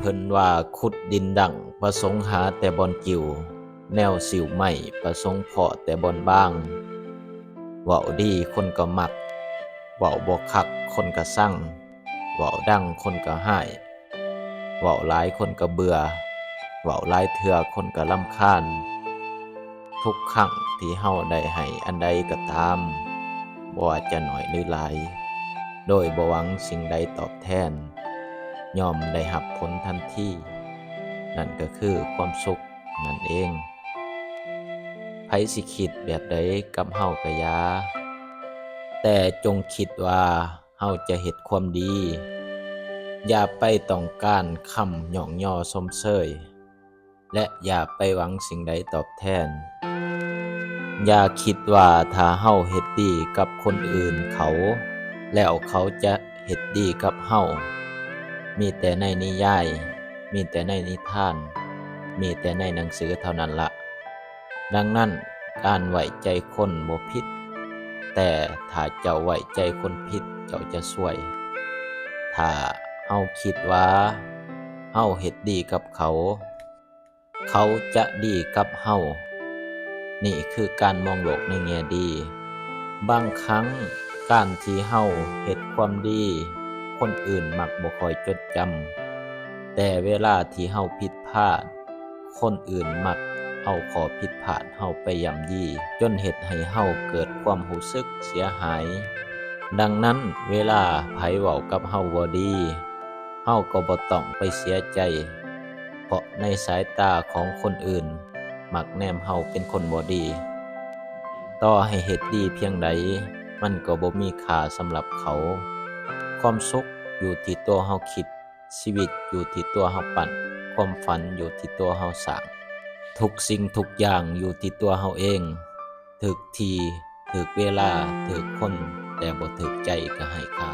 พิ่นว่าขุดดินดังประสงค์หาแต่บอนกิ่วแนวสิวไม่ประสงค์เพาะแต่บอนบางเว้าดีคนก็มักเว้าบ่คักคนก็สั่งเว้าดังคนก็ห้ายเว้าหลายคนก็เบื่อเว้าหลายเทื่อคนก็รำคาญทุกครั้งที่เฮาได้ให้อันใดก็ตามบ่ว่าจะน้อยหรือหลายโดยบ่หวังสิ่งใดตอบแทนย่อมได้รับผลทันทีนั่นก็คือความสุขนั่นเองไผสิคิดแบบใดกับเฮาก็อย่าแต่จงคิดว่าเฮาจะเฮ็ดความดีอย่าไปต้องการคำย่องย่อชมเชยและอย่าไปหวังสิ่งใดตอบแทนอย่าคิดว่าถ้าเฮาเฮ็ดดีกับคนอื่นเขาแล้วเขาจะเฮ็ดดีกับเฮามีแต่ในนิยายมีแต่ในนิทานมีแต่ในหนังสือเท่านั้นละดังนั้นการไว้ใจคนบ่ผิดแต่ถ้าเจ้าไว้ใจคนผิดเจ้าจะซวยถ้าเฮาคิดว่าเฮาเฮ็ดดีกับเขาเขาจะดีกับเฮานี่คือการมองโลกในแง่ดีบางครั้งการที่เฮาเฮ็ดความดีคนอื่นมักบ่ค่อยจดจำแต่เวลาที่เฮาผิดพลาดคนอื่นมักเอาข้อผิดพลาดเฮาไปย่ำยีจนเฮ็ดให้เฮาเกิดความรู้สึกเสียหายดังนั้นเวลาไผเว้ากับเฮาบ่ดีเฮาก็บ่ต้องไปเสียใจเพราะในสายตาของคนอื่นมักแนมเฮาเป็นคนบ่ดีต่อให้เฮ็ดดีเพียงใดมันก็บ่มีค่าสำหรับเขาความสุขอยู่ที่ตัวเฮาคิดชีวิตอยู่ที่ตัวเฮาปั้นความฝันอยู่ที่ตัวเฮาสร้างทุกสิ่งทุกอย่างอยู่ที่ตัวเฮาเองถึกทีถึกเวลาถึกคนแต่บ่ถึกใจก็ให้ค่า